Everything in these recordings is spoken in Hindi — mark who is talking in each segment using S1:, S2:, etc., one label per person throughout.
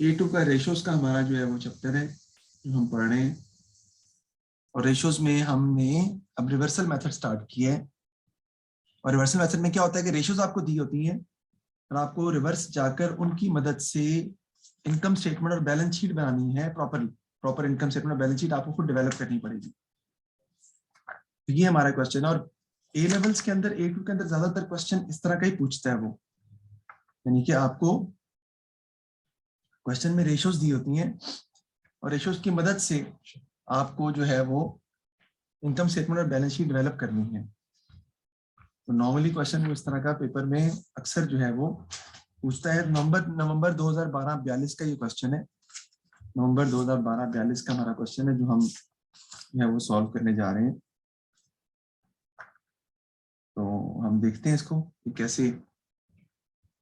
S1: A2 का रेशियोज का हमारा जो है वो चैप्टर है जो हम पढ़ रहे हैं, और रेशियोज में हमने अब रिवर्सल मेथड स्टार्ट किया है। और रिवर्सल मेथड में क्या होता है कि रेशियोज आपको दी होती हैं और आपको रिवर्स जाकर उनकी मदद से इनकम स्टेटमेंट और बैलेंस शीट बनानी है। प्रॉपर इनकम स्टेटमेंट और बैलेंस शीट आपको खुद डेवलप करनी पड़ेगी। तो ये हमारा क्वेश्चन है। और ए लेवल्स के अंदर, A2 के अंदर ज्यादातर क्वेश्चन इस तरह का ही पूछता है वो, यानी कि आपको क्वेश्चन में रेशियोज दी होती हैं और रेशियोज की मदद से आपको जो है वो इनकम स्टेटमेंट और बैलेंस शीट डेवलप करनी है। तो नॉर्मली क्वेश्चन इस तरह का पेपर में अक्सर जो है वो पूछता है। नवंबर 2012-42 का ये क्वेश्चन है। नवंबर 2012-42 का हमारा क्वेश्चन है जो हम जो है वो सॉल्व करने जा रहे हैं। तो हम देखते हैं इसको कि कैसे।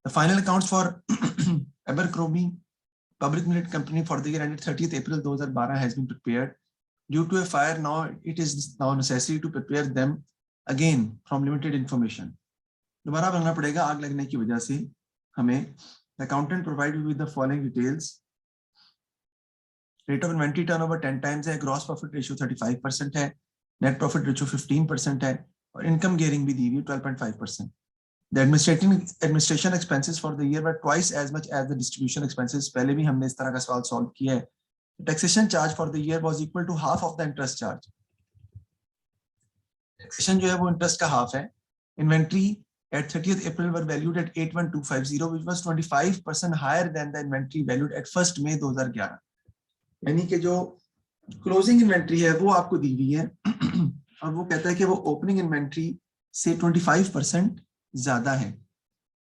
S1: The final accounts for Abercrombie public limited company for the year ended 30th April 2012 has been prepared due to a fire. Now it is now necessary to prepare them again from limited information. दोबारा बनना पड़ेगा आग लगने की वजह से हमें। Accountant provide with the following details. Rate of inventory turnover 10 times है, ग्रॉस प्रॉफिट रेशियो 35% है, नेट प्रॉफिट रेशियो 15% है, और इनकम गियरिंग भी दी हुई 12.5%। The administration expenses for the year were twice as much as the distribution expenses. पहले भी हमने इस तरह का सवाल सॉल्व किया है। Taxation charge for the year was equal to half of the interest charge. Taxation जो है वो interest का half है। Inventory at 30th April were valued at 81,250, which was 25% higher than the inventory valued at 1st May 2011. यानी कि जो क्लोजिंग इन्वेंट्री है वो आपको दी हुई है और वो कहता है कि वो ओपनिंग इन्वेंट्री से 25% ज्यादा है।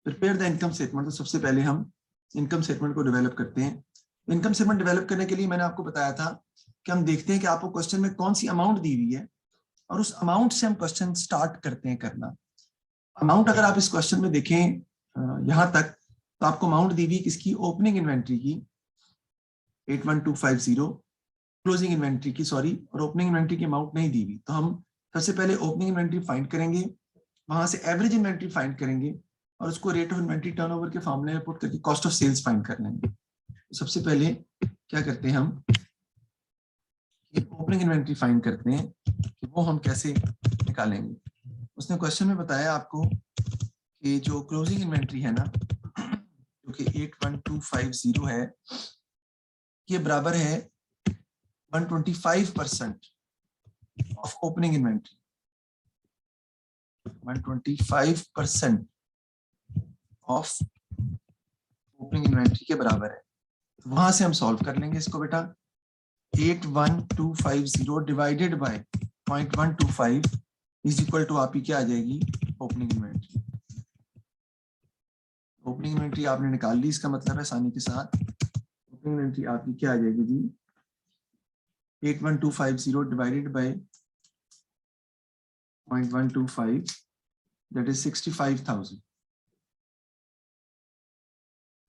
S1: Prepare the income statement. तो सबसे पहले हम इनकम स्टेटमेंट को डेवलप करते हैं। इनकम स्टेटमेंट डेवलप करने के लिए मैंने आपको बताया था कि हम देखते हैं कि आपको क्वेश्चन में कौन सी अमाउंट दी हुई है और उस अमाउंट से हम क्वेश्चन स्टार्ट करते हैं करना। अमाउंट अगर आप इस क्वेश्चन में देखें यहां तक, तो आपको अमाउंट दी हुई किसकी? ओपनिंग इन्वेंट्री की 81,250, क्लोजिंग इन्वेंट्री की सॉरी, और ओपनिंग इन्वेंट्री की अमाउंट नहीं दी हुई। तो हम सबसे पहले ओपनिंग इन्वेंट्री फाइंड करेंगे, वहां से एवरेज इन्वेंट्री फाइंड करेंगे और उसको रेट ऑफ इन्वेंट्री टर्नओवर के फॉर्मूले में पुट करके कॉस्ट ऑफ सेल्स फाइंड कर लेंगे। तो सबसे पहले क्या करते हैं हम, ओपनिंग इन्वेंट्री फाइंड करते हैं कि वो हम कैसे निकालेंगे। उसने क्वेश्चन में बताया आपको कि जो क्लोजिंग इन्वेंट्री है ना, जो कि 81,250 है, ये बराबर है 125% of opening inventory. 125% of opening inventory के बराबर है। तो वहां से हम सॉल्व कर लेंगे इसको बेटा। 81,250 divided by 0.125 is equal to आपकी क्या आ जाएगी? Opening inventory. ओपनिंग इन्वेंट्री आपने निकाल ली, इसका मतलब है आसानी के साथ ओपनिंग इन्वेंट्री आपकी क्या आ जाएगी जी? 81,250 divided by 0.125 that is 65,000।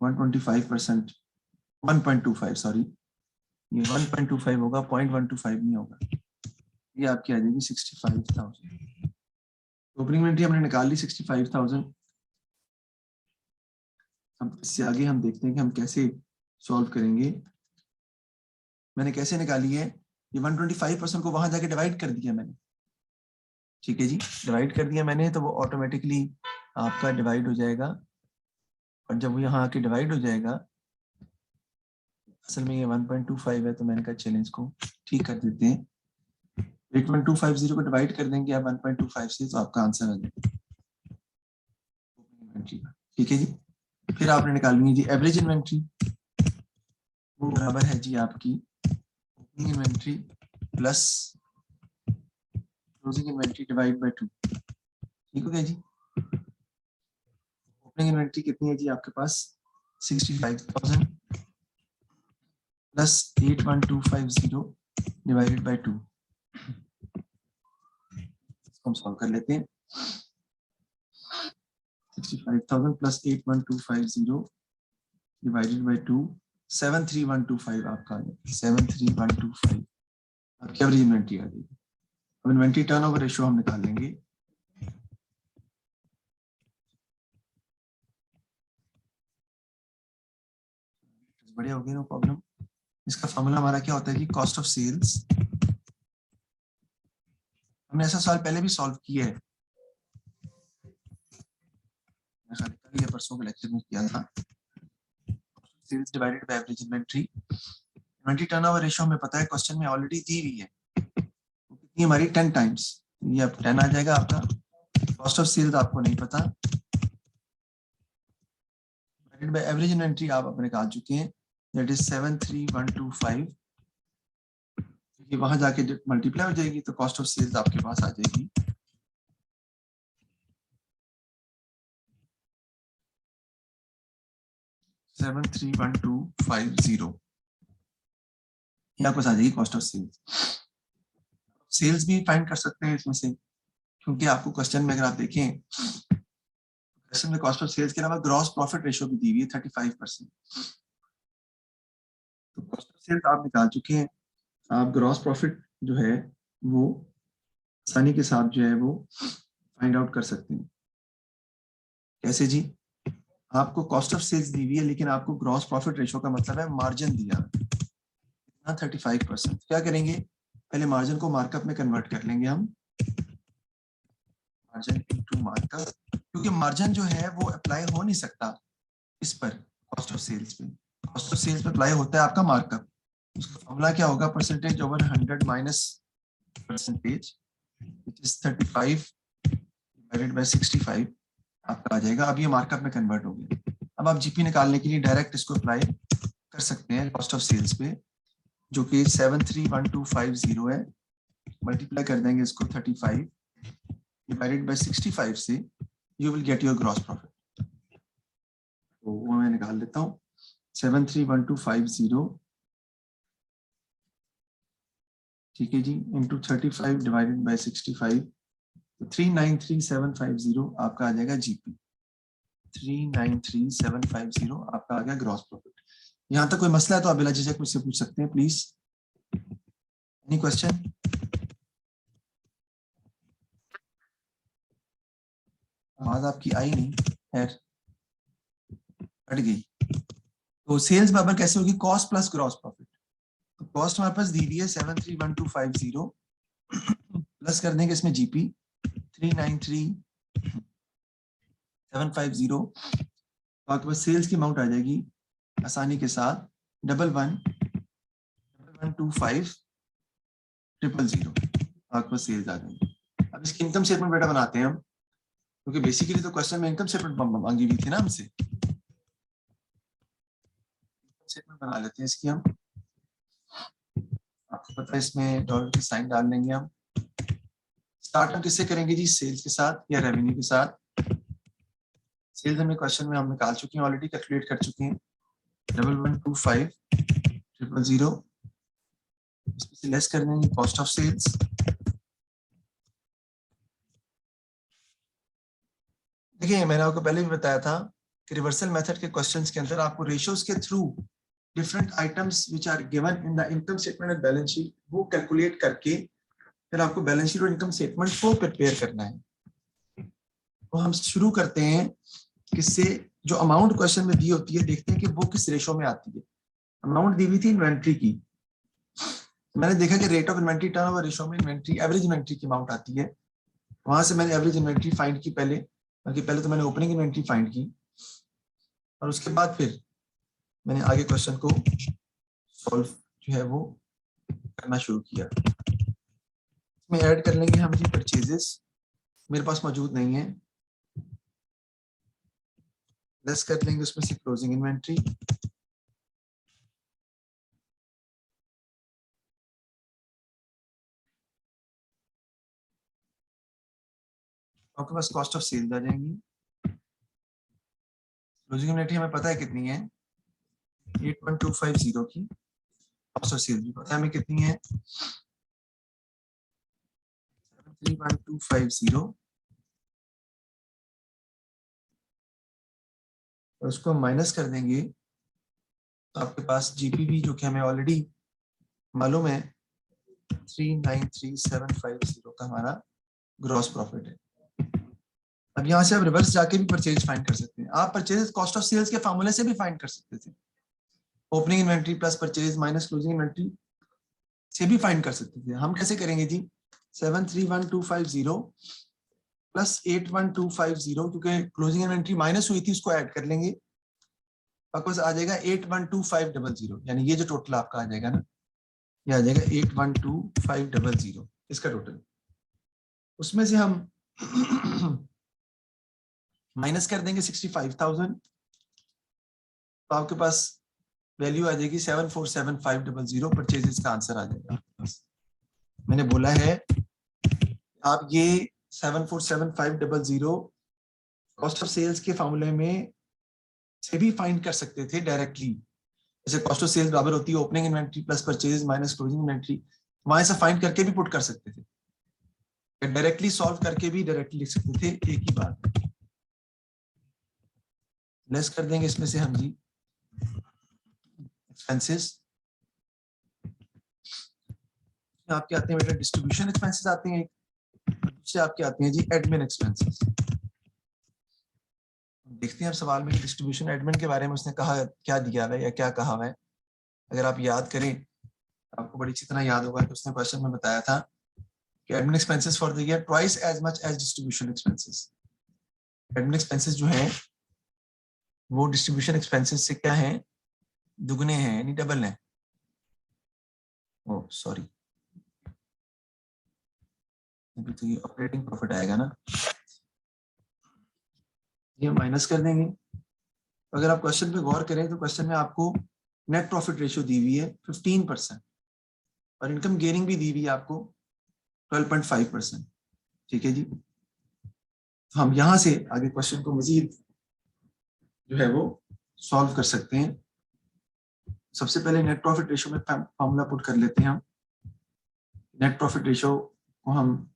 S1: 125%, 1.25 sorry, ये 1.25 होगा, 0.125 नहीं होगा। ये आपकी आ जाएगी 65,000। ओपनिंग इन्वेंट्री हमने निकाल ली 65,000। अब इससे आगे हम देखते हैं कि हम कैसे सॉल्व करेंगे। मैंने कैसे निकाली है? ये 125% को वहां जाके डिवाइड कर दिया मैंने। ठीक है जी, डिवाइड कर दिया मैंने, तो वो ऑटोमेटिकली आपका डिवाइड हो जाएगा। और जब वो यहाँ आके डिवाइड हो जाएगा, असल में ये 1.25 है, तो मैंने कहा चलें इसको ठीक कर देते हैं। 81,250 को डिवाइड कर देंगे आप 1.25 से, तो आपका आंसर आ जाएगा। ठीक है जी। फिर आपने निकालनी है जी एवरेज इन्वेंट्री। वो बराबर है जी आपकी opening inventory plus closing inventory divide by 2। ठीक हो गया जी। ओपनिंग इन्वेंट्री कितनी है जी आपके पास? 65,000 प्लस 81,250 डिवाइडेड बाय 2। इसको हम सॉल्व कर लेते हैं। 65,000 प्लस 81,250 डिवाइडेड बाय 2, 73125 आपका आ जाएगा। 73125 आपकी एवरेज इन्वेंट्री आ जाएगी। अब इन्वेंट्री टर्नओवर रेशियो हम निकाल लेंगे। बढ़िया हो गया, नो प्रॉब्लम। इसका फॉर्मूला हमारा क्या होता है जी, कॉस्ट ऑफ सेल्स। हमने ऐसा सवाल पहले भी सॉल्व किया है, कल या परसों के लेक्चर में किया था। Sales divided by average inventory. Inventory turnover ratio हमें पता है, क्वेश्चन में ऑलरेडी दी हुई है, तो कितनी हमारी 10 टाइम्स, ये अब 10 आ जाएगा आपका। कॉस्ट ऑफ सेल्स आपको नहीं पता, डिवाइडेड बाय एवरेज इन्वेंट्री आप अपने निकाल चुके हैं, दैट इज 73125। ये वहां जाके मल्टीप्लाई हो जाएगी, तो कॉस्ट ऑफ सेल्स आपके पास आ जाएगी 731,250। आपको आ जाएगी कॉस्ट ऑफ सेल्स। सेल्स भी फाइंड कर सकते हैं इसमें से, क्योंकि आपको क्वेश्चन में अगर आप देखें, क्वेश्चन में कॉस्ट ऑफ सेल्स के अलावा ग्रॉस प्रॉफिट रेशियो भी दी हुई है 35%। तो कॉस्ट ऑफ सेल्स आप निकाल चुके हैं, आप ग्रॉस प्रॉफिट जो है वो आसानी के साथ जो है वो फाइंड आउट कर सकते हैं। कैसे जी, आपको कॉस्ट ऑफ सेल्स दी हुई है, लेकिन आपको ग्रॉस प्रॉफिट रेशियो का मतलब है मार्जिन दिया है 35%। क्या करेंगे, पहले मार्जिन को मार्कअप में कन्वर्ट कर लेंगे हम, मार्जिन इनटू मार्कअप, क्योंकि मार्जिन जो है वो अप्लाई हो नहीं सकता इस पर, कॉस्ट ऑफ सेल्स पे। कॉस्ट ऑफ सेल्स पे अप्लाई होता है आपका मार्कअप। उसका फॉर्मूला क्या होगा, percentage over 100 minus percentage, which is 35 divided by 65 आपका आ जाएगा। अब ये मार्कअप में कन्वर्ट हो गया। अब आप जीपी निकालने के लिए डायरेक्ट इसको अप्लाई कर सकते हैं कॉस्ट ऑफ सेल्स पे, जो कि 731,250 है। मल्टीप्लाई कर देंगे इसको 35 डिवाइडेड बाय 65 से, you will get your gross profit. तो वो मैं निकाल लेता हूँ, 731,250, ठीक है जी, इंटू 35 डिवाइडेड बाय 65, तो 393,750 आपका आ जाएगा जीपी। 393,750 आपका आ गया ग्रॉस प्रॉफिट। यहाँ तक कोई मसला है तो आप बिला झिझक मुझसे पूछ सकते हैं प्लीज। Any question? आवाज आपकी आई नहीं, खैर हट गई। तो सेल्स बराबर कैसे होगी, कॉस्ट प्लस ग्रॉस प्रॉफिट। तो कॉस्ट हमारे पास दी हुई है 731,250, प्लस कर देंगे इसमें जीपी 393,750, तो आपके पास सेल्स की अमाउंट आ जाएगी आसानी के साथ 11,1125,000, आपके पास सेल्स आ जाएंगे। अब इसकी इनकम स्टेटमेंट बेटा बनाते हैं हम, क्योंकि बेसिकली तो क्वेश्चन में इनकम स्टेटमेंट मांगी हुई थी ना हमसे। स्टेटमेंट बना लेते हैं इसकी हम, आपको पता है इसमें डॉलर की साइन डाल लेंगे हम। स्टार्ट हम किससे करेंगे जी, सेल्स के साथ या रेवेन्यू के साथ। सेल्स हमें क्वेश्चन में हम निकाल चुके हैं, ऑलरेडी कैलकुलेट कर चुके हैं, 11,25,000, इसमें से लेस कर देंगे कॉस्ट ऑफ सेल्स। देखिए मैंने आपको पहले भी बताया था कि रिवर्सल मेथड के क्वेश्चंस के अंदर आपको रेशियोज के through different items which are given in the income statement and balance sheet वो कैलकुलेट करके फिर आपको बैलेंस शीट और इनकम स्टेटमेंट को प्रिपेयर करना है। तो हम शुरू करते हैं किससे, जो अमाउंट क्वेश्चन में दी होती है, देखते हैं कि वो किस रेशो में आती है। अमाउंट दी हुई थी इन्वेंट्री की, मैंने देखा कि rate of inventory turnover ratio में इन्वेंट्री एवरेज इन्वेंट्री की अमाउंट आती है, वहां से मैंने एवरेज इन्वेंट्री फाइंड की पहले, बल्कि पहले तो मैंने ओपनिंग इन्वेंट्री फाइंड की और उसके बाद फिर मैंने आगे क्वेश्चन को सॉल्व जो है वो करना शुरू किया। इसमें ऐड कर लेंगे हम जी परचेजेस, मेरे पास मौजूद नहीं है, लेस कर लेंगे उसमें से क्लोजिंग इन्वेंट्री, आपके पास कॉस्ट ऑफ सेल्स आ जाएंगी। क्लोजिंग इन्वेंट्री हमें पता है कितनी है, 8,250 की। कॉस्ट ऑफ सेल्स भी पता है हमें कितनी है, 731,250, और उसको माइनस कर देंगे तो आपके पास जीपीवी जो कि हमें ऑलरेडी मालूम है 393,750 का हमारा ग्रॉस प्रॉफिट है। अब यहाँ से आप रिवर्स जाके भी परचेज फाइंड कर सकते हैं, आप परचेज कॉस्ट ऑफ सेल्स के फार्मूले से भी फाइंड कर सकते थे, opening inventory plus purchase minus closing inventory से भी फाइंड कर सकते थे। हम कैसे करेंगे जी, 731250 प्लस 81250, क्योंकि क्लोजिंग इन्वेंट्री माइनस हुई थी उसको ऐड कर लेंगे, आपके पास आ जाएगा 812500, यानी ये जो टोटल आपका आ जाएगा ना, ये आ जाएगा 812500 इसका टोटल। उसमें से हम माइनस कर देंगे 65,000, तो आपके पास वैल्यू आ जाएगी 747500, परचेजेस का आंसर आ जाएगा आपके पास। मैंने बोला है आप ये 747500 कॉस्ट ऑफ सेल्स के फॉर्मूले में से भी फाइंड कर सकते थे डायरेक्टली, जैसे कॉस्ट ऑफ सेल्स बराबर होती है opening inventory plus purchase minus closing inventory, वहां से फाइंड करके भी पुट कर सकते थे, डायरेक्टली सॉल्व करके भी डायरेक्टली लिख सकते थे, एक ही बात। लेस कर देंगे इसमें से हम जी एक्सपेंसेस, आपके आते हैं बेटा डिस्ट्रीब्यूशन एक्सपेंसेस आते हैं, दूसरे आपके आते हैं जी एडमिन एक्सपेंसेस। देखते हैं अब सवाल में डिस्ट्रीब्यूशन एडमिन के बारे में उसने कहा क्या दिया है या क्या कहा है। अगर आप याद करें, आपको बड़ी अच्छी तरह याद होगा कि उसने क्वेश्चन में बताया था कि admin expenses for the year twice as much as distribution expenses. Admin expenses जो है वो डिस्ट्रीब्यूशन एक्सपेंसेस से क्या है, दुगने हैं यानी डबल है। ओ सॉरी, अभी तो ये ऑपरेटिंग प्रॉफिट आएगा ना, ये माइनस कर देंगे। अगर आप क्वेश्चन पे गौर करें तो क्वेश्चन में आपको नेट प्रॉफिट रेशियो दी हुई है 15% और इनकम गेनिंग भी दी हुई है आपको 12.5%। ठीक है जी, तो हम यहां से आगे क्वेश्चन को मजीद जो है वो सॉल्व कर सकते हैं। सबसे पहले नेट प्रॉफिट रेशियो में फॉर्मूला पुट कर लेते हैं हम। नेट प्रॉफिट रेशियो को हम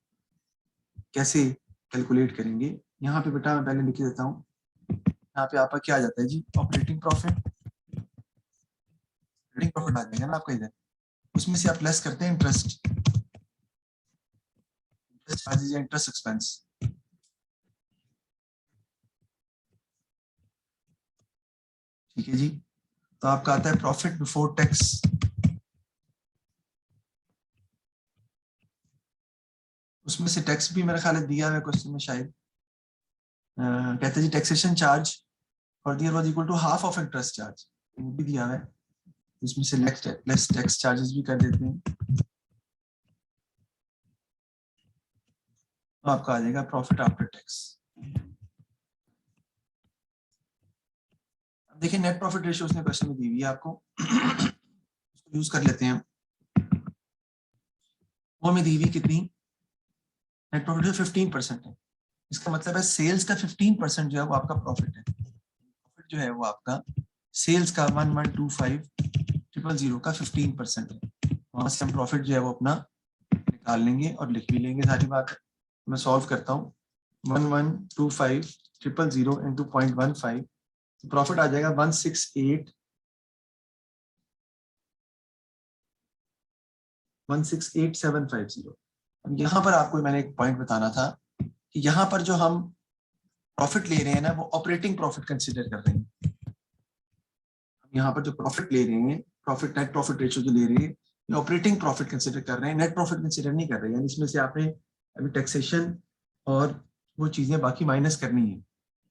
S1: कैसे कैलकुलेट करेंगे, यहाँ पे बेटा मैं पहले लिख देता हूँ। यहाँ पे आपका क्या आ जाता है जी, ऑपरेटिंग प्रॉफिट, ऑपरेटिंग प्रॉफिट आ जाएगा ना आपका इधर, उसमें से आप लेस करते हैं इंटरेस्ट चार्जेस या इंटरेस्ट एक्सपेंस। ठीक है जी, तो आपका आता है प्रॉफिट बिफोर टैक्स। उसमें से टैक्स भी मेरा ख्याल है दिया है क्वेश्चन में शायद, कहते हैं जी taxation charge for the year was equal to half of interest charge, वो भी दिया है। इसमें से लेस टैक्स चार्जेस भी कर देते हैं, तो आपका आ जाएगा प्रॉफिट आफ्टर टैक्स। देखिए नेट प्रॉफिट रेशियो उसने क्वेश्चन में दी हुई है आपको, उसको यूज कर लेते हैं। वो में दी हुई कितनी, नेट प्रॉफिट 15% है, इसका मतलब है सेल्स का 15% जो है वो आपका प्रॉफिट है। प्रॉफिट जो है वो आपका सेल्स का 1125,000 का 15% है, वहां से हम प्रॉफिट जो है वो अपना निकाल लेंगे और लिख भी लेंगे, सारी बात। मैं सॉल्व करता हूँ, 1125,000 इंटू 0.15, प्रॉफिट आ जाएगा 168,750। अब यहाँ पर आपको मैंने एक पॉइंट बताना था कि यहाँ पर जो हम प्रॉफिट ले रहे हैं ना वो ऑपरेटिंग प्रॉफिट कंसीडर कर रहे हैं। यहाँ पर जो प्रॉफिट ले रहे हैं, प्रॉफिट नेट प्रॉफिट रेशियो जो ले रहे हैं, ये ऑपरेटिंग प्रॉफिट कंसीडर कर रहे हैं, नेट प्रॉफिट कंसीडर नहीं कर रहे हैं। यानी इसमें से आपने अभी टैक्सेशन और वो चीजें बाकी माइनस करनी है।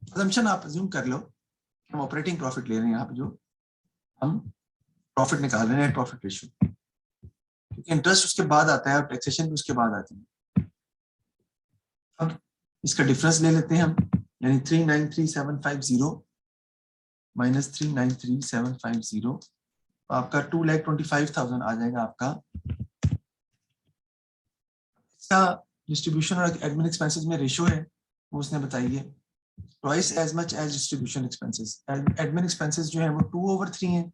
S1: असम्पशन आप अज्यूम कर लो हम ऑपरेटिंग प्रॉफिट ले रहे हैं, यहाँ पे जो हम प्रॉफिट निकाल रहे हैं नेट प्रॉफिट रेशियो, क्योंकि इंटरेस्ट उसके बाद आता है और टैक्सेशन भी उसके बाद आती है। अब इसका डिफरेंस ले लेते हैं हम, यानी 393,750 माइनस 393,750, तो आपका 2,25,000 आ जाएगा आपका। इसका डिस्ट्रीब्यूशन और एडमिन एक्सपेंसेस में रेशियो है वो उसने बताई है, twice as much as distribution expenses. Admin expenses जो है वो 2/3 है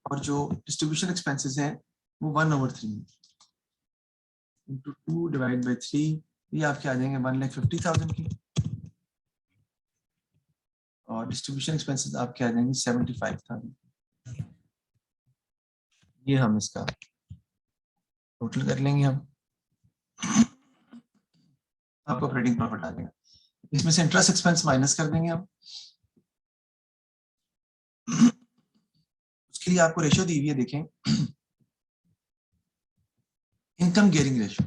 S1: और जो डिस्ट्रीब्यूशन एक्सपेंसेस हैं वो 1/3 है। इंटू 2 डिवाइड बाई 3, ये आपके आ जाएंगे 1,50,000 की, और डिस्ट्रीब्यूशन एक्सपेंसेस आपके आ जाएंगे 75,000। ये हम इसका टोटल कर लेंगे हम, आपको ऑपरेटिंग प्रॉफिट आ जाएगा। इसमें से इंटरेस्ट एक्सपेंस माइनस कर देंगे हम, उसके इसलिए आपको रेशियो दी हुई है, देखें, income gearing ratio.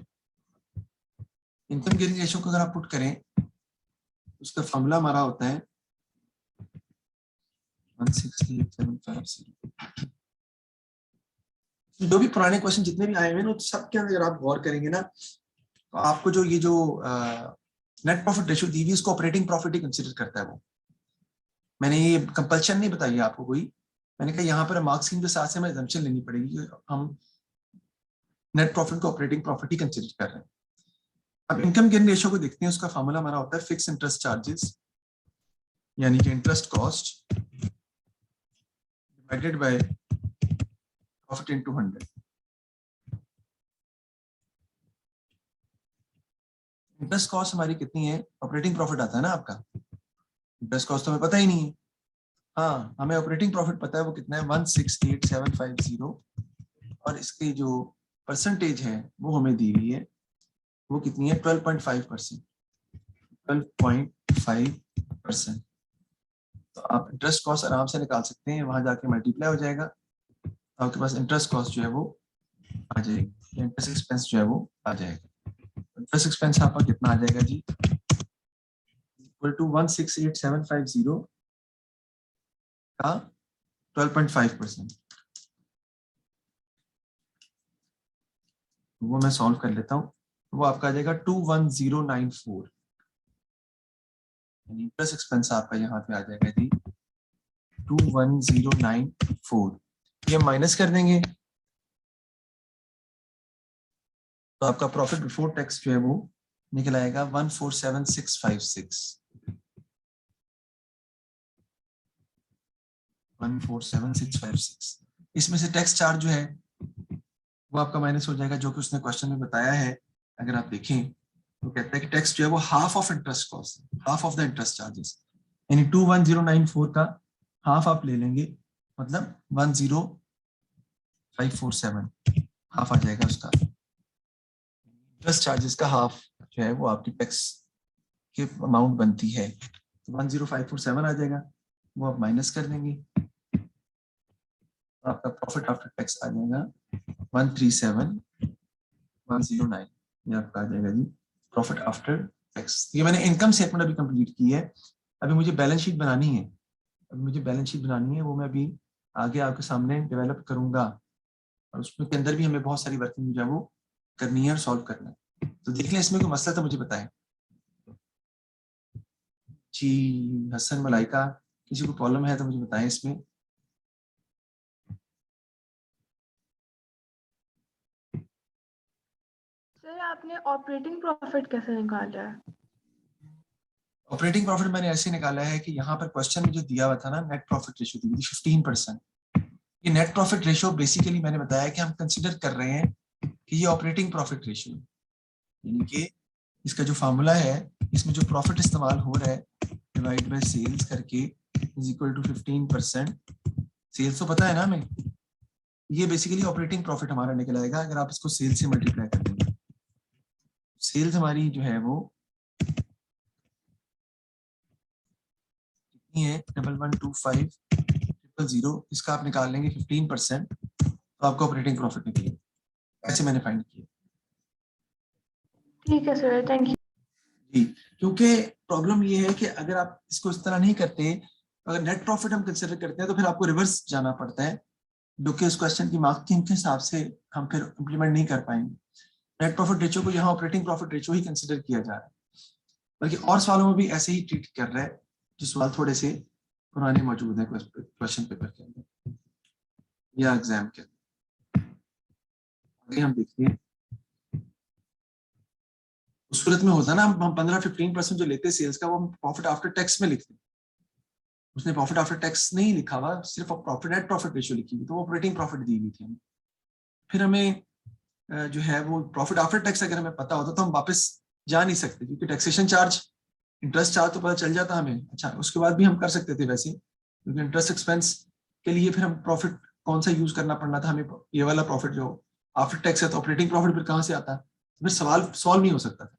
S1: Income gearing ratio को अगर आप पुट करें, उसका फॉर्मूला हमारा होता है 168,750। जो भी पुराने क्वेश्चन जितने भी आए हुए हैं ना, सबके अंदर आप गौर करेंगे ना, तो आपको जो ये जो नेट प्रॉफिट रेशियो दी हुई, इसको ऑपरेटिंग प्रॉफिट ही कंसीडर करता है वो। मैंने ये कंपल्शन नहीं बताई आपको कोई, मैंने कहा यहाँ पर मार्क्स स्कीम के साथ से हमें एजम्पशन लेनी पड़ेगी कि हम नेट प्रॉफिट को ऑपरेटिंग प्रॉफिट ही कंसीडर कर रहे हैं। अब इनकम गेन रेशियो को देखते हैं, उसका फॉर्मूला हमारा होता है फिक्स इंटरेस्ट चार्जेस, यानी कि interest cost divided by profit into 100। Interest cost हमारी कितनी है, ऑपरेटिंग प्रॉफिट आता है ना आपका, इंटरेस्ट कॉस्ट तो हमें पता ही नहीं है। हाँ, हमें ऑपरेटिंग प्रॉफिट पता है, वो कितना है 168,750, और इसकी जो परसेंटेज है वो हमें दी हुई है, वो कितनी है 12.5%। 12.5%। तो आप इंटरेस्ट कॉस्ट आराम से निकाल सकते हैं, वहां जाके मल्टीप्लाई हो जाएगा, आपके पास इंटरेस्ट कॉस्ट जो है वो आ जाएगी, इंटरेस्ट एक्सपेंस जो है वो आ जाएगा। इंटरेस्ट एक्सपेंस आपका कितना आ जाएगा जी, इक्वल टू 168,750 का 12.5%। वो मैं सॉल्व कर लेता हूँ, वो आपका आ जाएगा 21094। इंटरेस्ट एक्सपेंस आपका यहाँ पे आ जाएगा जी 21094। ये माइनस कर देंगे तो आपका प्रॉफिट बिफोर टैक्स जो है वो निकल आएगा 147,656। 147,656। इसमें से टैक्स चार्ज जो है वो आपका माइनस हो जाएगा, जो कि उसने क्वेश्चन में बताया है। अगर आप देखें तो कहता है कि टैक्स जो है वो half of interest cost, half of the interest charges, यानी 21094 का हाफ आप ले लेंगे, मतलब 10547 हाफ आ जाएगा उसका। इंटरेस्ट चार्जेस का हाफ जो है वो आपकी टैक्स की अमाउंट बनती है, तो 10547 आ जाएगा, वो आप माइनस कर देंगे, तो आपका प्रॉफिट आफ्टर टैक्स आ जाएगा 137,109। ये आपका आ जाएगा जी प्रॉफिट आफ्टर टैक्स। ये मैंने इनकम स्टेटमेंट अभी कंप्लीट की है, अभी मुझे बैलेंस शीट बनानी है, अभी मुझे बैलेंस शीट बनानी है, वो मैं अभी आगे आपके सामने डेवलप करूंगा, और उसमें के अंदर भी हमें बहुत सारी वर्किंग जो है वो करनी है और सॉल्व करना है। तो देख लें, इसमें कोई मसला तो मुझे बताएं जी। हसन मलाइका, किसी को प्रॉब्लम है तो मुझे बताएं इसमें।
S2: सर आपने ऑपरेटिंग प्रॉफिट कैसे निकाला है?
S1: ऑपरेटिंग प्रॉफिट मैंने ऐसे निकाला है कि यहाँ पर क्वेश्चन में जो दिया हुआ था ना, नेट प्रॉफिट रेशियो दी हुई थी 15%। ये नेट प्रॉफिट रेशियो बेसिकली मैंने बताया कि हम कंसिडर कर रहे हैं कि ये ऑपरेटिंग प्रॉफिट रेशियो, यानी कि इसका जो फार्मूला है, इसमें जो प्रॉफिट इस्तेमाल हो रहा है डिवाइड बाय सेल्स करके इज इक्वल टू 15%। सेल्स तो पता है ना हमें, ये बेसिकली ऑपरेटिंग प्रॉफिट हमारा निकल आएगा अगर आप इसको सेल्स से मल्टीप्लाई कर देंगे। सेल्स हमारी जो है वो कितनी है 11,125,000, इसका आप निकाल लेंगे 15%, तो आपको ऑपरेटिंग प्रॉफिट निकलेगा। ऐसे मैंने फाइंड किया।
S2: ठीक है सर, थैंक यू।
S1: जी, क्योंकि प्रॉब्लम ये है कि अगर आप इसको इस तरह नहीं करते, अगर नेट प्रॉफिट हम कंसिडर करते हैं तो फिर आपको रिवर्स जाना पड़ता है, जो कि इस क्वेश्चन की मार्किंग के हिसाब से हम फिर इम्प्लीमेंट नहीं कर पाएंगे। नेट प्रॉफिट रेशियो को यहाँ ऑपरेटिंग प्रॉफिट रेशियो ही कंसिडर किया जा रहा है, बल्कि और सवालों में भी ऐसे ही ट्रीट कर रहा है, जो सवाल थोड़े से पुराने मौजूद है क्वेश्चन पेपर के अंदर या एग्जाम के अंदर। आगे हम देखते हैं, उस सूरत में होता है ना, हम 15-15% जो लेते हैं सेल्स का, वो हम प्रॉफिट आफ्टर टैक्स में लिखते हैं। उसने प्रॉफिट आफ्टर टैक्स नहीं लिखा हुआ, सिर्फ प्रॉफिट नेट प्रॉफिट रेशियो लिखी हुई, तो वो ऑपरेटिंग प्रॉफिट दी हुई थी हमें। फिर हमें जो है वो प्रॉफिट आफ्टर टैक्स अगर हमें पता होता तो हम वापस जा नहीं सकते, क्योंकि टैक्सेशन चार्ज, इंटरेस्ट चार्ज तो पता चल जाता हमें, अच्छा उसके बाद भी हम कर सकते थे वैसे, क्योंकि इंटरेस्ट एक्सपेंस के लिए फिर हम प्रॉफिट कौन सा यूज करना पड़ना था हमें, ये वाला प्रॉफिट जो आफ्टर टैक्स है, तो ऑपरेटिंग प्रॉफिट फिर कहाँ से आता, फिर सवाल सॉल्व नहीं हो सकता था,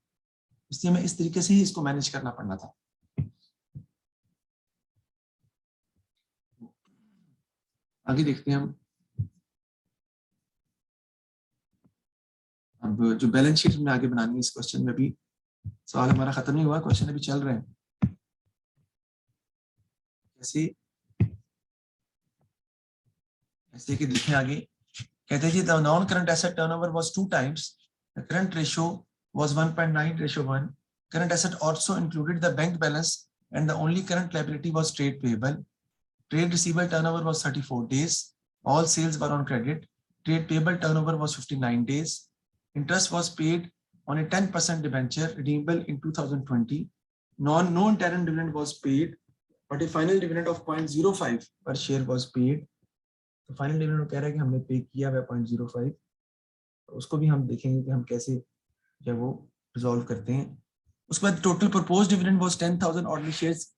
S1: इसलिए हमें इस तरीके से ही इसको मैनेज करना पड़ना था। आगे देखते हैं हम। अब जो बैलेंस शीट हमने आगे बनानी है इस क्वेश्चन में भी, सवाल हमारा खत्म नहीं हुआ, क्वेश्चन अभी चल रहे हैं। ऐसे कि देखें आगे, कहते हैं जी the non current asset turnover was 2 times, the current ratio was 1.9:1. Current asset also included the bank balance and the only current liability was trade payable. Trade receivable turnover was 34 days. All sales were on credit. Trade payable turnover was 59 days. Interest was paid on a 10% debenture redeemable in 2020. No interim dividend was paid, but a final dividend of 0.05 per share was paid. तो फाइनल डिविडेंड कह रहा है कि हमने पे किया हुआ 0.05, उसको भी हम देखेंगे कि हम कैसे जब वो रिजॉल्व करते हैं। उसके बाद total propose dividend was 10,000 ordinary shares,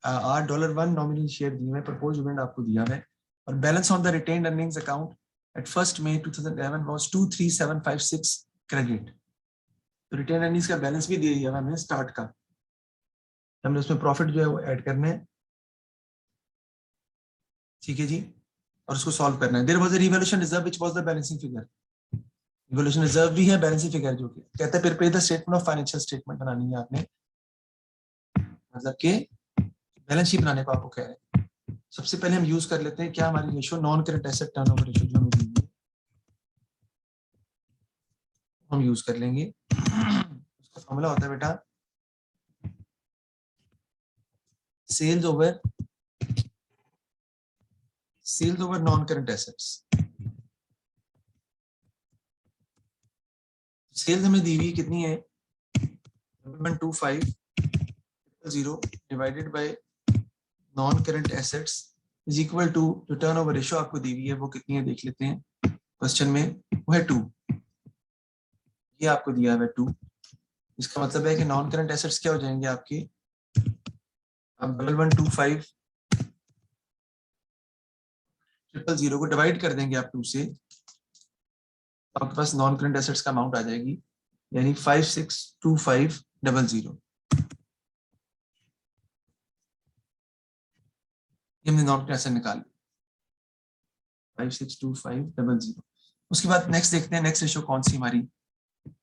S1: $1 nominal share दिए हुए, प्रपोज डिविडेंड आपको दिया है। और balance on the retained earnings account at 1 May 2011 was 23756 credit. तो रिटेन अर्निंग्स का बैलेंस भी दिया हुआ है हमें स्टार्ट का, हमने उसमें प्रॉफिट जो है वो ऐड करना है, ठीक है जी, और उसको सॉल्व करना है। There was a revaluation reserve which was the balancing figure, revaluation reserve भी है, बैलेंसिंग फिगर जो कि कहता है prepare the statement of financial statement बनानी है आपने, मतलब कि बैलेंस शीट बनाने को आपको कह रहे हैं। सबसे पहले हम यूज कर लेते हैं क्या हमारी ratio, non current asset turnover ratio जो हमें दी है हम यूज कर लेंगे। उसका फॉर्मूला होता है बेटा sales over non current assets. Sales हमें दी हुई कितनी है 12500 divided by non current assets is equal to जो टर्नओवर रेशियो आपको दी हुई है वो कितनी है देख लेते हैं क्वेश्चन में, वो है 2, ये आपको दिया है 2। इसका मतलब है कि नॉन करंट एसेट्स क्या हो जाएंगे आपके, अब 112500 को डिवाइड कर देंगे आप 2 से, आपके पास नॉन करंट एसेट्स का अमाउंट आ जाएगी, यानी 562500। ये हमने नॉन करंट एसेट निकाल 562500। उसके बाद नेक्स्ट देखते हैं नेक्स्ट रेशियो कौन सी हमारी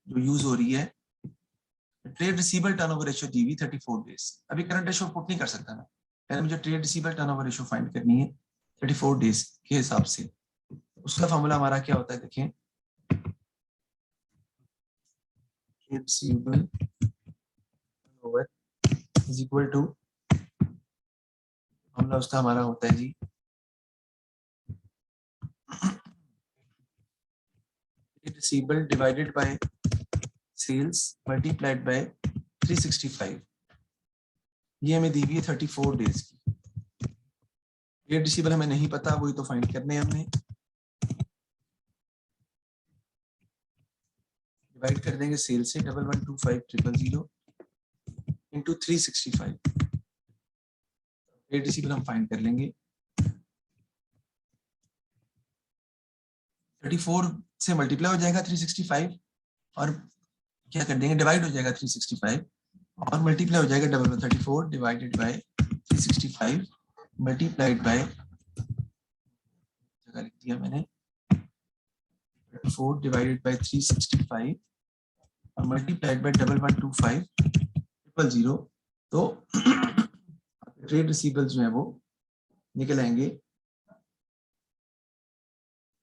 S1: जो यूज हो रही है, ट्रेड रिसीवेबल टर्नओवर रेशियो दी हुई 34 डेज। अभी करंट रेशियो पुट नहीं कर सकता मैं, पहले मुझे trade receivable turnover ratio find करनी है 34 डेज के हिसाब से। उसका फॉर्मूला हमारा क्या होता है देखें, trade receivable turnover is equal to, formula उसका हमारा होता है जी trade receivable divided by sales multiplied by 365। ये हमें दी हुई है 34 डेज की। ट्रेड रिसीवेबल हमें नहीं पता, वही तो फाइंड करने हैं हमने, डिवाइड कर देंगे सेल से 112500 इंटू 365, ट्रेड रिसीवेबल हम फाइंड कर लेंगे। 34 से मल्टीप्लाई हो जाएगा 365 और क्या कर देंगे डिवाइड हो जाएगा 365 और मल्टीप्लाई हो जाएगा 34 डिवाइडेड बाय 365 मल्टीप्लाइड बाय, जगह लिख दिया मैंने, 34 डिवाइडेड बाय 365 और मल्टीप्लाइड बाय 112500। तो ट्रेड रिसीवेबल्स जो है वो निकल आएंगे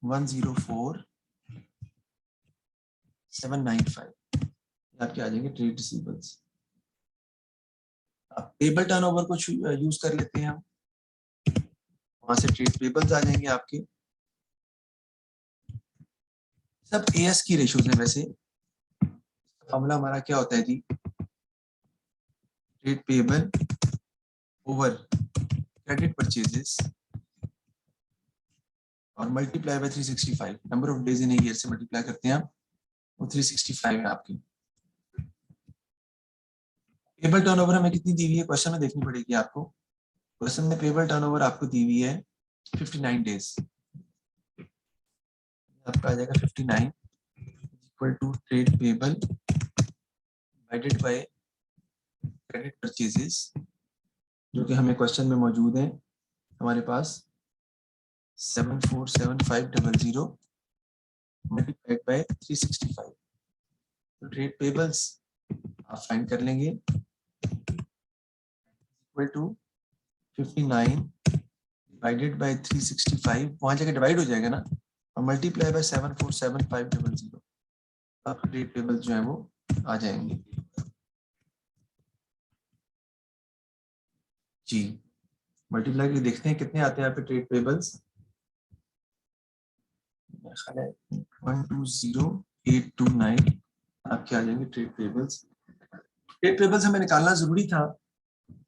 S1: 104795, आपके आ जाएंगे ट्रेड रिसीवेबल्स। पेबल टर्नओवर को यूज कर लेते हैं हम, वहां से ट्रेड पेबल्स आ जाएंगे आपके, सब एएस की रेशियोज है। वैसे फॉर्मूला हमारा क्या होता है जी, trade payable over credit purchases और multiply by 365, number of days in a year से मल्टीप्लाई करते हैं आप, वो 365 है आपकी। पेबल टर्नओवर हमें कितनी दी हुई है क्वेश्चन में देखनी पड़ेगी आपको, क्वेश्चन में पेबल टर्नओवर आपको दी हुई है 59 डेज, आपका आ जाएगा 59 equal to trade payable divided by credit purchases, जो कि हमें क्वेश्चन में मौजूद है हमारे पास 747,500 मल्टीप्लाइड बाय 365। तो ट्रेड पेबल्स आप फाइंड कर लेंगे इक्वल टू 59 डिवाइडेड बाय 365, वहां जगह डिवाइड हो जाएगा ना, और मल्टीप्लाई बाय 747,500। आपके ट्रेड पेबल्स जो है वो आ जाएंगे जी। मल्टीप्लाई करके देखते हैं कितने आते हैं यहाँ पे ट्रेड पेबल्स। 120829 आपके आ जाएंगे ट्रेड पेबल्स। ट्रेड पेबल्स हमें निकालना जरूरी था,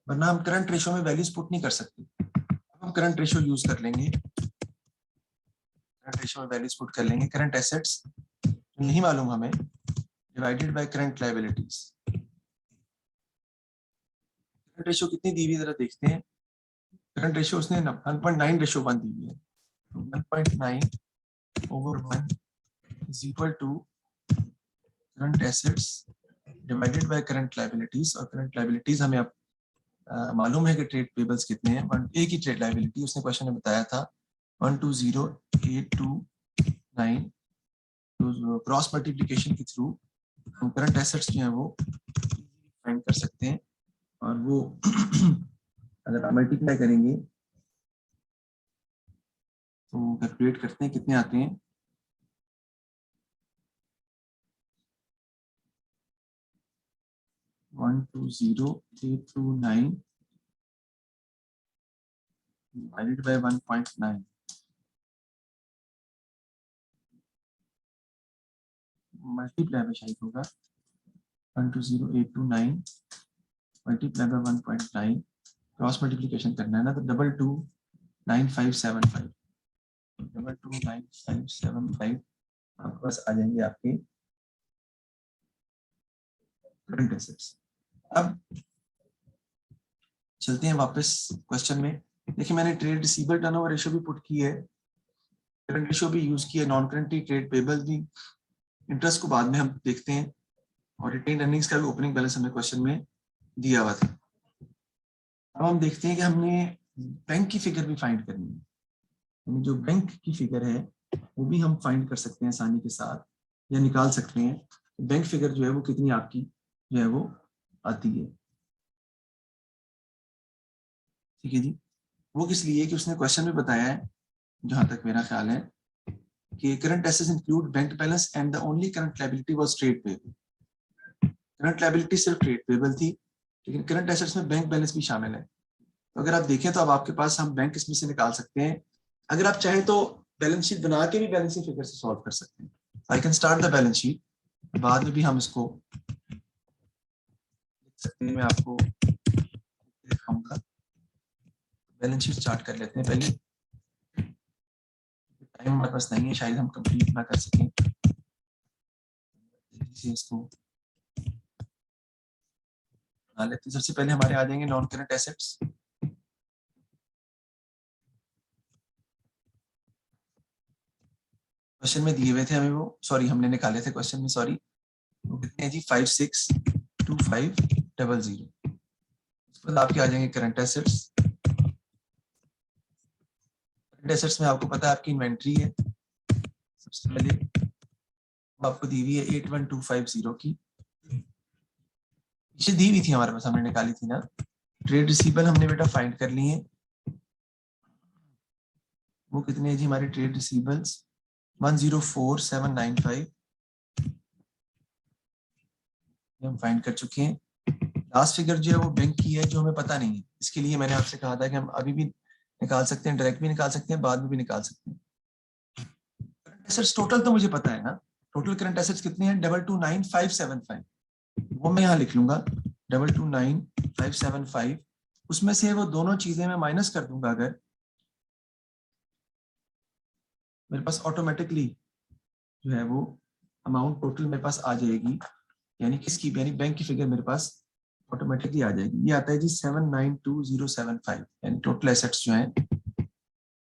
S1: वरना हम करंट रेशो में वैल्यूज पुट नहीं कर सकते। अब हम करंट रेशो यूज कर लेंगे, करंट रेशो में वैल्यूज पुट कर लेंगे। करंट एसेट्स नहीं मालूम हमें, divided by current liabilities. Current ratio कितनी दी हुई जरा देखते हैं। करंट रेशो उसने 1.9:1 दी हुई है। 1.9/1 is equal to current assets divided by current liabilities. और करंट लायबिलिटीज हमें अब मालूम है कि ट्रेड पेबल्स कितने हैं। एक ही ट्रेड लायबिलिटी उसने क्वेश्चन में बताया था 120,829। तो क्रॉस मल्टीप्लिकेशन के थ्रू हम करंट एसेट्स जो है वो फाइंड कर सकते हैं। और वो अगर आप मल्टीप्लाई करेंगे तो कैलकुलेट करते हैं कितने आते हैं। वन 120,829 divided by 1.9 मल्टीप्लाई में शायद होगा 120,829 मल्टीप्लाई बाय 1.9। क्रॉस मल्टीप्लिकेशन करना है ना, तो 229575 229575 आपके पास आ जाएंगे आपके करंट एसेट्स। अब चलते हैं वापस क्वेश्चन में। देखिए मैंने ट्रेड रिसीवेबल टर्नओवर रेशियो भी पुट की है, करंट रेशियो भी यूज की है, नॉन करंट ट्रेड पेबल्स भी, इंटरेस्ट को बाद में हम देखते हैं, और रिटेन अर्निंग्स का भी ओपनिंग बैलेंस हमें क्वेश्चन में दिया हुआ था। अब हम देखते हैं कि हमने बैंक की फिगर भी फाइंड करनी है। जो बैंक की फिगर है वो भी हम फाइंड कर सकते हैं आसानी के साथ, या निकाल सकते हैं। बैंक फिगर जो है वो कितनी आपकी जो है वो आती है। ठीक है जी। वो किस लिए कि उसने क्वेश्चन में बताया है, जहां तक मेरा ख्याल है, कि current assets include bank balance and the only current liability was trade payable. Current liability सिर्फ ट्रेड पेबल थी, लेकिन करंट एसेट्स में बैंक बैलेंस भी शामिल है। तो अगर आप देखें तो अब आपके पास हम बैंक इसमें से निकाल सकते हैं। अगर आप चाहें तो बैलेंस शीट बना के भी बैलेंसिंग फिगर से सॉल्व कर सकते हैं। I can start the balance sheet, बाद में भी हम इसको लिख सकते हैं। मैं आपको दिखाऊंगा। बैलेंस शीट स्टार्ट कर लेते हैं पहले। टाइम हमारे पास नहीं है, शायद हम कंप्लीट ना कर सकें इसको बना लेते हैं। सबसे पहले हमारे आ जाएंगे नॉन करंट एसेट्स। क्वेश्चन में दिए हुए थे हमें वो, सॉरी हमने निकाले थे क्वेश्चन में, सॉरी। वो कितने हैं जी 562500। उसके बाद आपके आ जाएंगे करंट एसेट्स। करंट एसेट्स में आपको पता है आपकी इन्वेंट्री है। सबसे पहले आपको दी हुई है 81250 की, पीछे दी हुई थी हमारे पास, हमने निकाली थी ना। ट्रेड रिसीवेबल हमने बेटा फाइंड कर लिए। वो कितने हैं जी हमारे ट्रेड रिसीवेबल्स 104,795 हम फाइंड कर चुके हैं। लास्ट फिगर जो है वो बैंक की है, जो हमें पता नहीं है। इसके लिए मैंने आपसे कहा था कि हम अभी भी निकाल सकते हैं, डायरेक्ट भी निकाल सकते हैं, बाद में भी निकाल सकते हैं। करंट एसेट्स टोटल तो मुझे पता है ना, टोटल करंट एसेट्स कितने हैं 229575, वो मैं यहाँ लिख लूंगा 229575। उसमें से वो दोनों चीजें मैं माइनस कर दूंगा, अगर मेरे पास ऑटोमेटिकली जो है वो अमाउंट टोटल मेरे पास आ जाएगी। यानी किसकी, यानी बैंक की फिगर मेरे पास ऑटोमेटिकली आ जाएगी। ये आता है जी 792075, यानी टोटल एसेट्स जो हैं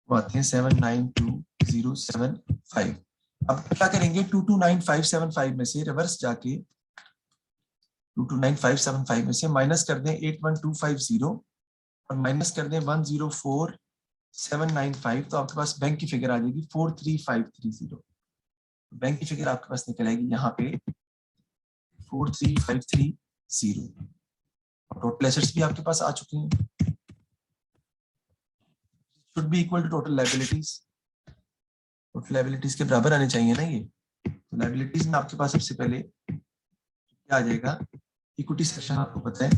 S1: वो आते हैं 792075। अब क्या करेंगे 229575 में से रिवर्स जाके 229575 में से माइनस कर दें 81250 और माइनस कर दें 104,795। 795, तो आपके पास बैंक की फिगर आ जाएगी 43530। बैंक की फिगर आपके पास निकल आएगी यहाँ पे 43530। और टोटल एसेट्स भी आपके पास आ चुकी हैं, should be equal to total liabilities. Total liabilities के बराबर आने चाहिए ना ये। तो लायबिलिटीज में आपके पास सबसे पहले क्या आ जाएगा, इक्विटी सेक्शन आपको पता है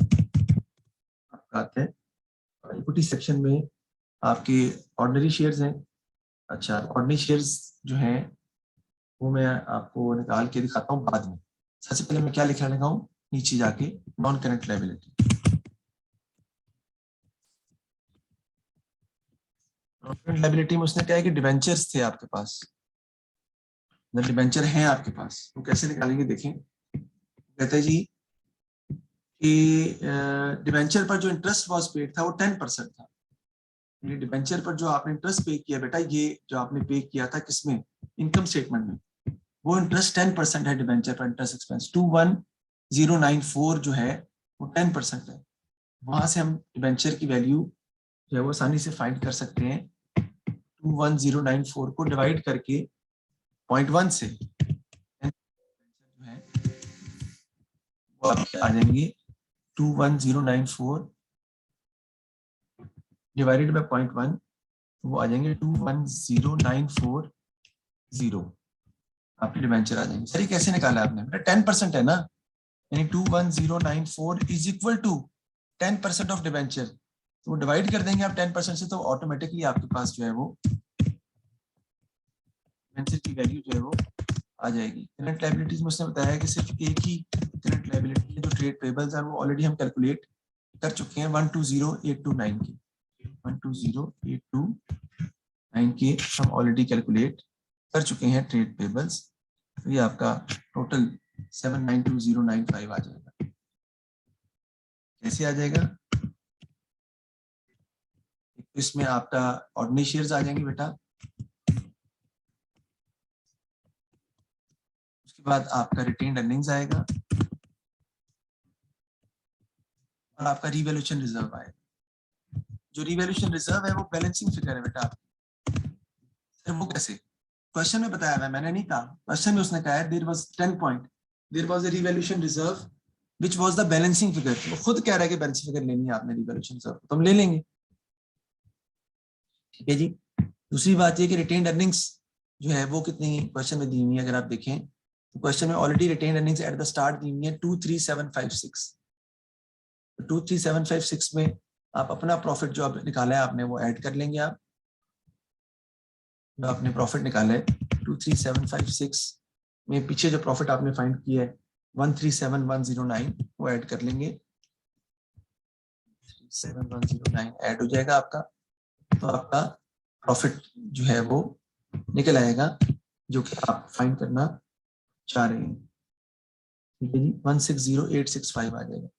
S1: आपका आता है। इक्विटी सेक्शन में आपके ऑर्डिनरी शेयर्स हैं। अच्छा, ऑर्डिनरी शेयर्स जो हैं वो मैं आपको निकाल के दिखाता हूँ बाद में। सबसे पहले मैं क्या लिखने लगा हूँ, नीचे जाके non current liability. Non current liability में उसने कहा है कि डिबेंचर्स थे आपके पास, डिबेंचर हैं आपके पास, वो कैसे निकालेंगे देखें। कहते हैं जी कि डिबेंचर पर जो इंटरेस्ट वॉज पेड था वो 10% था। डिबेंचर पर जो आपने इंटरेस्ट पे किया बेटा, ये जो आपने पे किया था किसमें, इनकम स्टेटमेंट में, वो इंटरेस्ट 10% है डिबेंचर पर इंटरेस्ट एक्सपेंस। 21094 जो है वो 10% है। वहां से हम डिबेंचर की वैल्यू जो है वो आसानी से फाइंड कर सकते हैं। 21094 को डिवाइड करके 0.1 से जो है वो आपके आ जाएंगे 21094 डिवाइडेड बाय 0.1, वो आ जाएंगे 210,940 आपके डिबेंचर आ जाएंगे। सर ये कैसे निकाला आपने, बेटा 10% है ना, यानी 210,940 is equal to 10% of debenture. तो वो डिवाइड कर देंगे आप 10% से, तो ऑटोमेटिकली आपके पास जो है वो डिबेंचर की वैल्यू जो है वो आ जाएगी। करंट लायबिलिटीज में उसने बताया कि सिर्फ एक ही करंट लायबिलिटी है जो ट्रेड पेबल्स है, वो ऑलरेडी हम कैलकुलेट कर चुके हैं 120,829 की। 120,829 के हम ऑलरेडी कैलकुलेट कर चुके हैं ट्रेड पेबल्स। तो ये आपका टोटल 792,095 आ जाएगा। कैसे आ जाएगा, इसमें आपका ऑर्डिनरी शेयर्स आ जाएंगे बेटा, उसके बाद आपका रिटेन्ड अर्निंग्स आएगा और आपका रिवैल्यूएशन रिजर्व आएगा। जो रिवैल्यूएशन रिजर्व है वो बैलेंसिंग फिगर है बेटा आपकी। सर वो कैसे, क्वेश्चन में बताया है, मैंने नहीं कहा, क्वेश्चन में उसने कहा है there was 10 point, there was a revaluation reserve which was the balancing figure. वो खुद कह रहा है कि बैलेंसिंग फिगर लेनी है आपने रिवैल्यूएशन रिजर्व, तो हम ले लेंगे, ठीक है जी। दूसरी बात ये कि रिटेन्ड अर्निंग्स जो है वो कितनी क्वेश्चन में दी हुई है, अगर आप देखें तो क्वेश्चन में already retained earnings at the start the हुई है 23756। 23756 में आप अपना प्रॉफिट जो आप निकाला है आपने वो ऐड कर लेंगे। आप जो आपने प्रॉफिट निकाला है 23756 में पीछे जो प्रॉफिट आपने फाइंड किया है 137109 वो ऐड कर लेंगे। 7109 ऐड हो जाएगा आपका, तो आपका प्रॉफिट जो है वो निकल आएगा जो कि आप फाइंड करना चाह रहे हैं, ठीक है जी। 160865 आ जाएगा।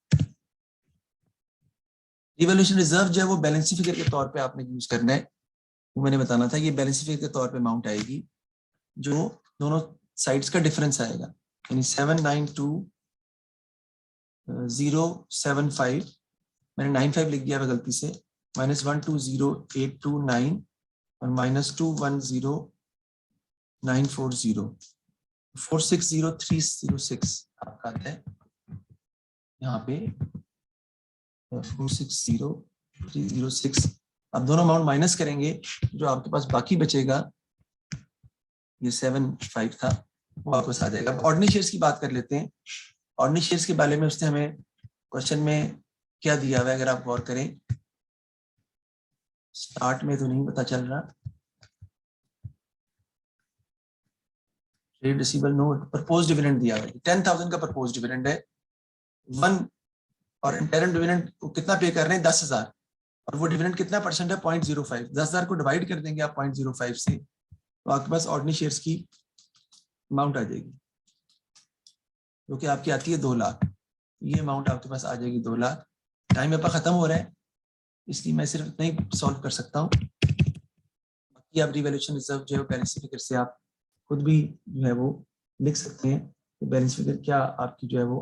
S1: रिवैल्यूएशन रिजर्व जो है वो बैलेंसिंग फिगर के तौर पे आपने यूज करना है, वो मैंने बताना था। ये बैलेंसिंग फिगर के तौर पे अमाउंट आएगी जो दोनों साइड्स का डिफरेंस आएगा, यानी 792,075, मैंने 95 लिख दिया गलती से, माइनस 120,829 और माइनस 210,940, 460,306 आपका आता है यहाँ पे 460,306। अब दोनों अमाउंट माइनस करेंगे, जो आपके पास बाकी बचेगा ये 75 था वो वापस आ जाएगा। ऑर्डिनरी शेयर्स की बात कर लेते हैं। ऑर्डिनरी शेयर्स के बारे में उसने हमें क्वेश्चन में क्या दिया हुआ है, अगर आप गौर करें, स्टार्ट में तो नहीं पता चल रहा, trade receivable note, propose dividend दिया हुआ है 10,000 का प्रपोज डिविडेंड है। 1 और इंटरम डिविडेंड को कितना पे कर रहे हैं 10,000, और वो डिविडेंड कितना परसेंट है 0.05। 10,000 को डिवाइड कर देंगे आप 0.05 से, तो आपके पास ऑर्डिनरी शेयर्स की अमाउंट आ जाएगी जो कि आपकी आती है 2 लाख। ये अमाउंट आपके पास आ जाएगी 2 लाख। टाइम आपका खत्म हो रहा है इसलिए मैं सिर्फ इतना ही सॉल्व कर सकता हूँ। बाकी आप रिवैल्यूएशन रिजर्व जो है बैलेंस फिगर से आप खुद भी जो है वो लिख सकते हैं, बैलेंस फिगर क्या आपकी जो है वो